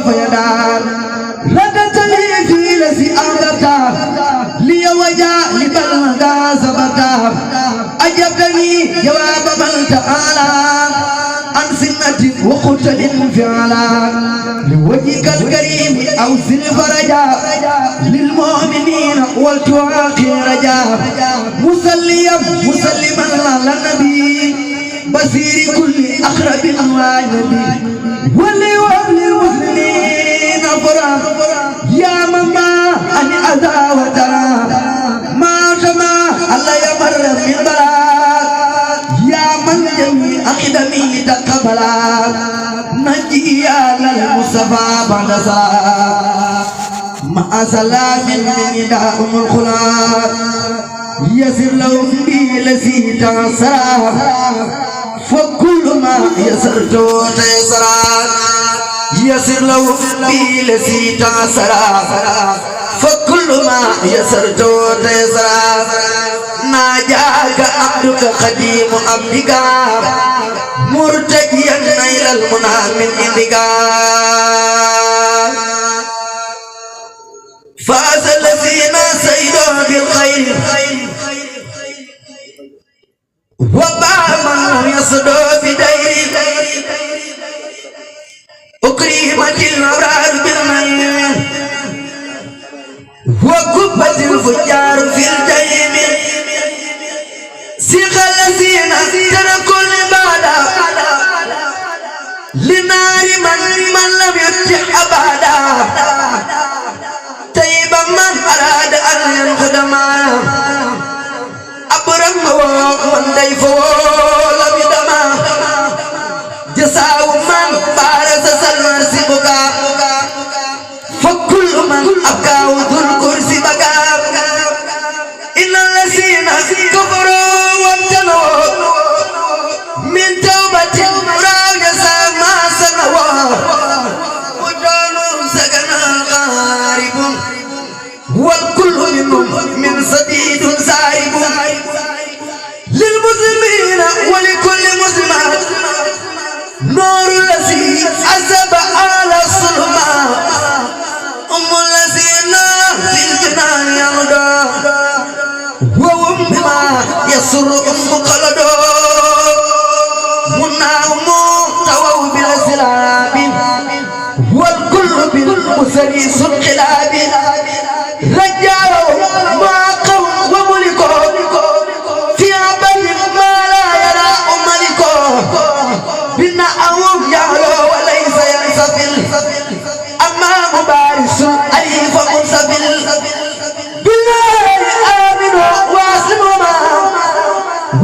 فيدار ردت لي في لسي أغدرتا لي وجاء لبلغا سبتا أجبتني جواب من تعالى عن سنة وقلت للفعلا لوجهك الكريم أوصل فرجا للمؤمنين والتواقي رجا مسلما على النبي بصير كل أقرب واجنبي وليوم للمسلمين فرح يا ماما أن أذى وترى ما جمع الله يمر من بلاء يا من جميع أقدمي تقبلا نجي يا للمصطفى بعد صلاة مع سلام من داء الخلاق يسر لهم بي لسي تعسرا فكل ما يسرت تيسرا يسر لهم بي لسي تعسرا فكل ما يسرت تيسرا ناجاك عبدك خديم عبدك مرتجيا نيل المنى من عندك فاز الذين سيدوا بالخير وباع من لم يصدوا بدير أكرمت الأبرار بالمن وكبت الفجار في الجيم سيق الذين تركوا العبادة لنار من لم يفتح أبدا طيب من أراد أن ينخدم أبرم ومن ضيفه لم يدم جزاء من بارز سلسبك فكل من أبقى ذو الكرسي بقى إن الذين كفروا وامتنوا من توبة راجزا ما سنوا وجعلوا سكنا غارب والكل منهم من صديد سائب للمسلمين ولكل مسلمات نور الذي عذب على الظلمات الذين في الجنان يلدى وهم بما يسر خلدوا منهم تووا بالسلام والكل بالمسلس الخلاب رجعوا ما قوم وملكوا في عبد ما لا يرى ملكوا بناءهم يعلو وليس ينسفل أما مبارس أليف منسفل بالله آمنوا واسلموا معه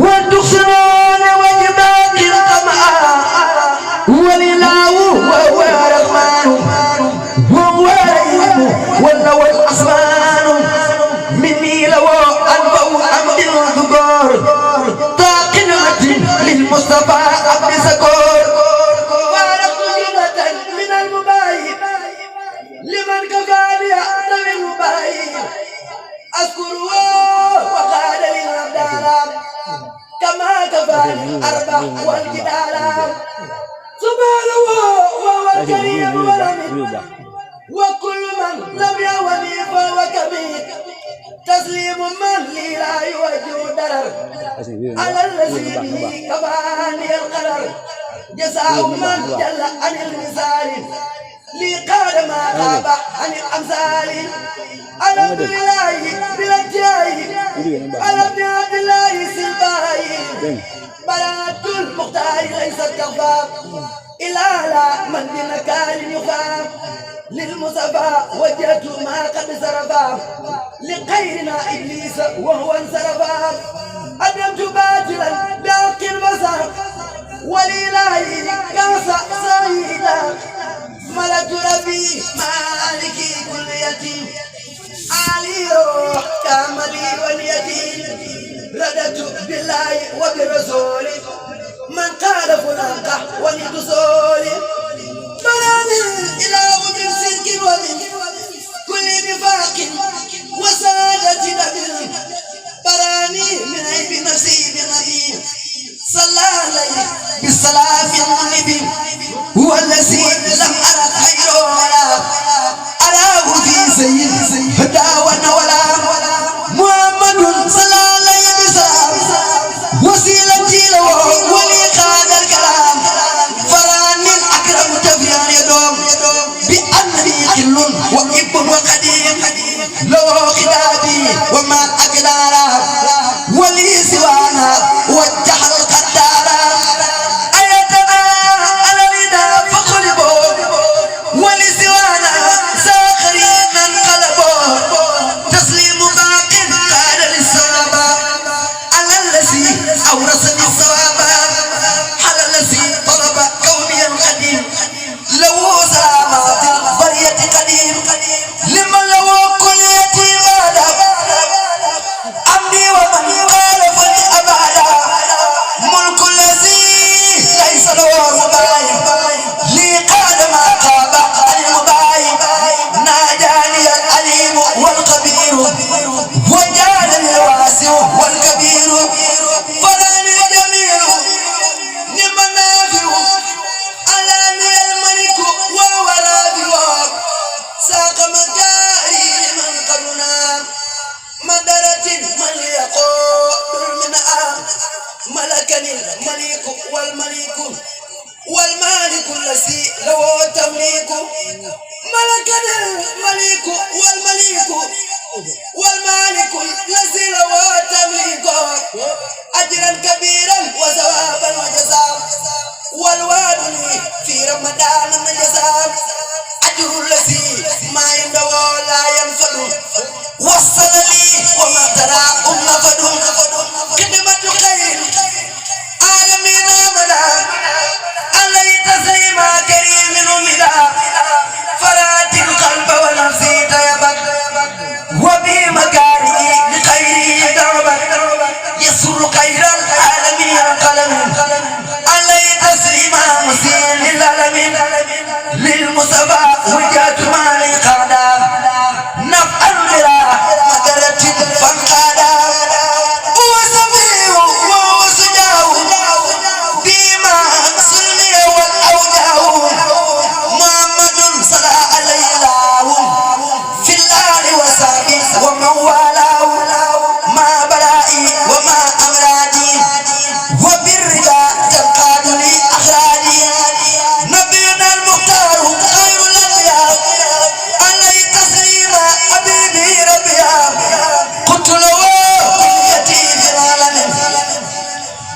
وتخسرون وجباك القمع ولله وهو الرحمن وهو الرحيم ولو الأسمان مني لو أنبأ عبد الذكور طاقنة للمصطفى عبد سكور وارق جملة من المباين لمن كفاني أحد المباين أذكره وقال للأبدال كما كفاني الأربع والجدال سبحانه وهو الكريم والحميد وكل من لم يوني فهو كبير تسليم من لي لا يوجه درر على الذي به كفاني القرر جزاء من جل عن المثال لي قال ما غاب عن الأمثال الحمد لله بالابتلاء على ابن عبد الله سلباي براءة المختار ليست كفاف إلا لا من بمكان يخاف للمصطفى وجهت ما قد سرفا لغيرنا إبليس وهو انصرفا أدمت باطلا بحق البصر ولله كاس سيدا ملك ربي مالكي كل يتيم علي روح كاملي واليتيم رددت بالله وبرسوله من قال فلان ولتصولي بلاني إلى ومن سلك ومن كل نفاق وسادة دم براني من عيب نصيب نبي صلى عليه بالصلاة النبي هو الذي لم أرى خيره لو خدابي وما أقدارا ولي سوانا وجه القدارا أيتنا على الردى فقلبوا ولي سوانا ساخرين انقلبوا تسليم باق قال للصواب على الذي أورثني الصواب على الذي طلب كوني القديم لو سلامات البرية قديم لمن لو كل يتيم عمدي ومن قال فلأبادا ملك الذي ليس له مباين لي قاد ما قاب عن المباين ناداني العليم والخبير وجعلني الواسع والكبير فلاني الجميل لمن نافع علاني الملك وهو رافع ساق مكاري لمن قبلنا مدرة من يقول منها ملكني الملك والمالك الذي له تمليك ملكني الملك والمالك الذي له تمليك أجرا كبيرا وثوابا وجزاء والوعد لي في رمضان الجزاء أجر الذي ما يندوى لا ينفد وصل لي وما ترى نفد خدمة خير العالمين مدى علي تسليما كريم مدى فرات القلب ونفسي طيبت وبمكاره لخيره دربت يسر خير العالمين قلم علي تسليما مسير للعالمين للمصطفى وجهت مالي قادا نفعا بلا مدرة فانقادا هو سميع وهو سجاه بما سلمي والأوجاه محمد صلى عليه في الله وصحبه ومن والاه ما بلائي وما أمرادي وبالرجاء تنقاد لي أخرادي نبينا المختار خير الأنبياء عليه تسليما حبيبي ربيا قلت له كليتي في العالم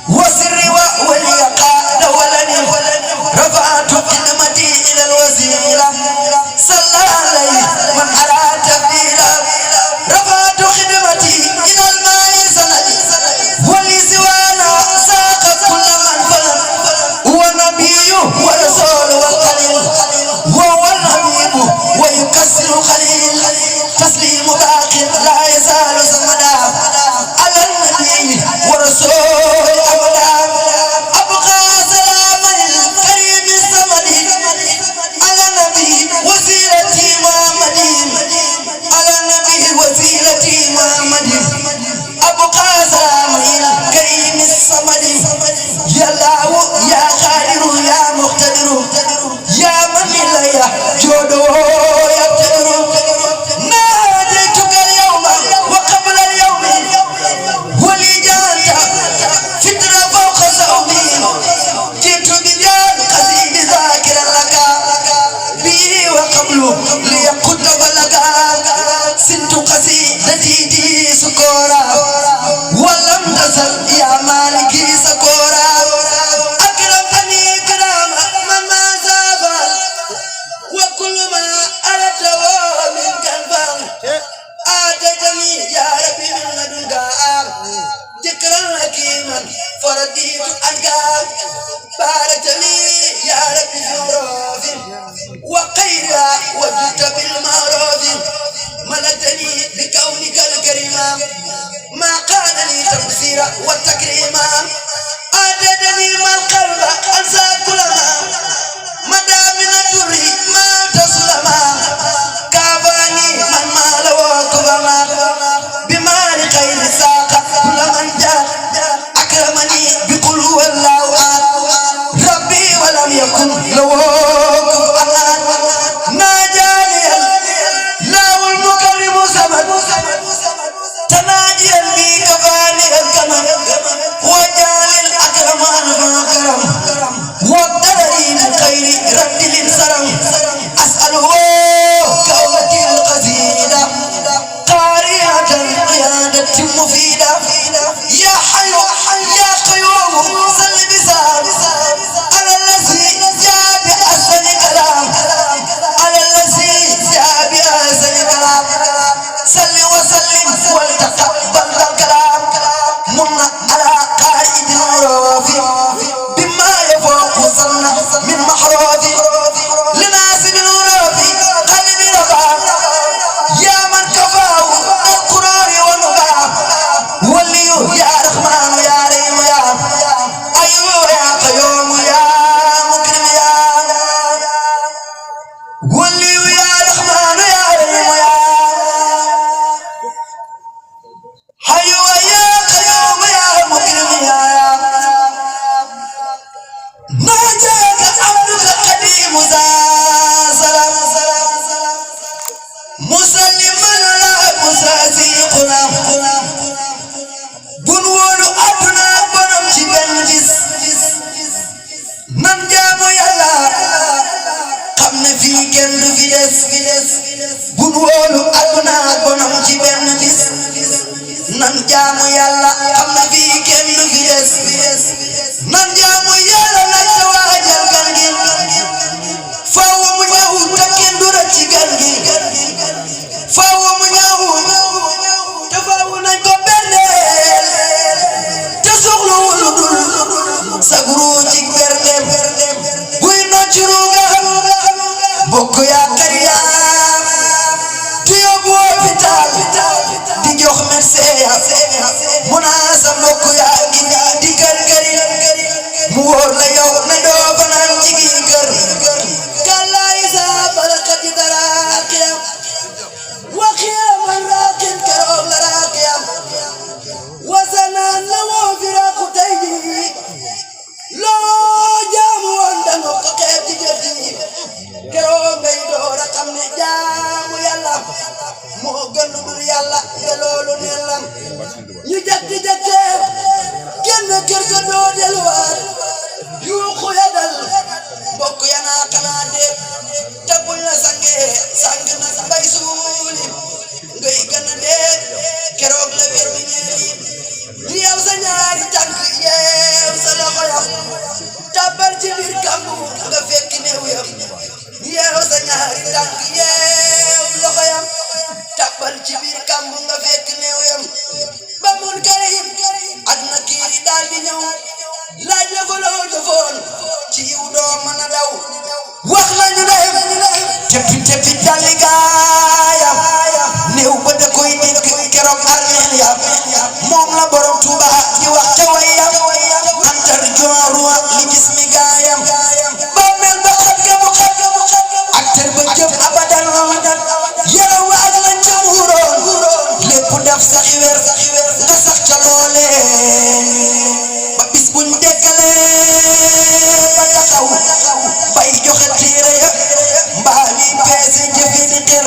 وسري وولي قاد ولني رفعت كلمتي إلى الوزيرة صلى عليه من على تبديلا رفعت خدمتي إلى المال سندي ولي سوانا ساق كل من فلم هو نبي ورسول والخليل وهو الحبيب ويكسر خليل تسليم باق لا يزال سمدا على النبي ورسول أبدا أبقى سلام الكريم الصمد على النبي وسيلتي محمد على النبي وسيلتي محمد أبقى سلام الكريم الصمد يا الله يا قادر يا مقتدر يا من لا يجود يقتدر ناديتك اليوم وقبل اليوم ولي جانت فترة فوق صومي جئت بجان قصيد ذاكرا لك به وقبل ليقود بلغا سنت قصيدتي دي سكورا ولم تزل يا مالكي سكورا أكرمتني كراما مما زابا وكل ما أردت من كنفا آتيتني يا ربي من لدنك ذكرا حكيما فرديت عنك باركت لي يا ربي في عروف وخيرها وجدت بالمعروف ملكتني بكونك الكريم ما قال لي تبصيرا والتكريما آتيتني ما القلب أنسى كل ما مدى من الدر ما تسلما كافاني من مال وكفما بمال خير ساق كل من جاء أكرمني بقل هو الله ربي ولم يكن له كفوا أحد ناجاني الله المكرم سمد الحياة مفيدة يا حي يا قيوم صل بسلام على الذي جاء بأحسن كلام على الذي جاء بأحسن كلام صل وسلم ولتقبل الكلام من على قائد الرافي بما يفوق ظن من محروف لناس بالرافي قلب رفع يا من كفاه القرار والنبع ولي يا رحمن يا رحيم يا أيوه يا قيوم يا مكرم يا ولي يا رحمن يا رحيم يا أيوه يا قيوم يا مكرم يا ناجاك عبدك قديم سلام مسلما لا مساسيقنا بنول أدنى بنم جبن جس ننجام يلا قمنا في كن في دس بنول أدنى بنم جبن جس ننجام يلا قمنا في كن في دس ننجام يلا نتواجه الجنجل فهو مجاو تكين دورة جنجل فهو مجاو تفاو نجو بردل تسوغلو ولدل سغرو جيك بردل بوينو جروغا بوكو يا قريام تيوبو فيتال دي جوخ مرسيا مناسا بوكو يا جيني دي كركري موور لا يو ندو فنان جيكي كر كلا إذا بركت دراكيام وخيام الراكن كروب لراكيام وزنان لو فراق تيجي لو جامو عندنا قيب تجدي كروب بيدو رقم نجامو يلا موغن نور يلا يلولو نيلم يجد كن كركدو دلوار يوخو يدل بوكو ينا كنادي تبول سانغنا بايسولي ngay gëna dé kérok la wër bi ñëli yow sa ñaari tank yew sa loxo ya tabal ci bir kambu nga fekk neew ya yow sa ñaari tank yew loxo ya tabal ci bir kambu nga fekk neew ya ba mun karim adna kiri dal di ñëw laaj la ko lo defoon ci yu do mëna daw wax lañu tepi dali gaaya néew ba da koy dégg keroog armeel ya moom la borom Tuuba di wax ca wayam antar jooruwa li gis mi gaayam ba mel ba xat ga mu xat ak ter ba jëf abadan yaraw wa ak lañ ca muuroon lépp def saxi wer nga sax ca loole ba bis buñ dekkale ba taxaw bay joxe téere ya mbaa li peese jëfe di xer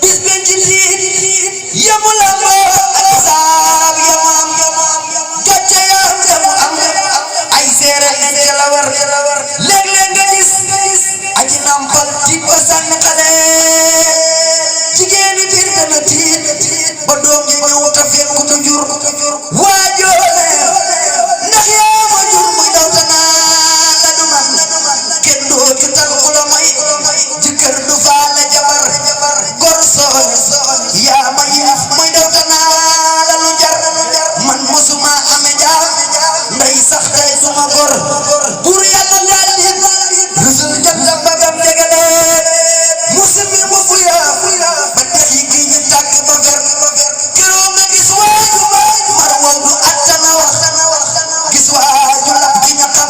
bis ben ci tiit yamu lambo ak saab yamam gàcce yamu am ay seere ci la war léeg-léeg nga gis aji nampal tiit ba sànni xale jigéeni biir dana tiit ba doom ji ñëw ta fekk ku jur waajoone ndax yaa ma jur muy daw tanaa la du man kenn dootu tal ku la may jëkkër du faale jabar gor soon yaa ma yilif muy daw tanaa la lu jar man mosuma ame jaam nday sax tey suma gor bur yàlla daal di rusul jantam ba bam jegale musimi mu fuya ba dex yi kii ñu tàkk ba fer keroo nga gis waaju mar wow du attana wax gis waaju lap ci ñaqam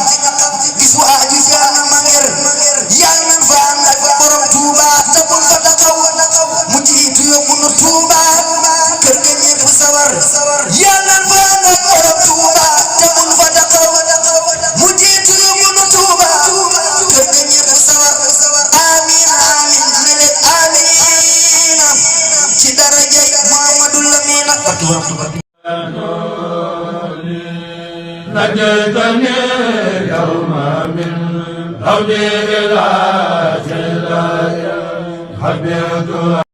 gis waaju jaana manger yàlla nan fa ànd ak borom Tuuba te bul fa taxaw mu jiitu yóbbu nu Tuuba kër ga ñépp sawar yàlla nan fa ànd ak borom Tuuba te bul fa taxaw mu jiitu yóbbu nu Tuuba kër ga ñépp sawar amiin amiin melet amiin ci darajay Muhammadul Lamina نجتني اليوم من غوض إلى جلال حبيت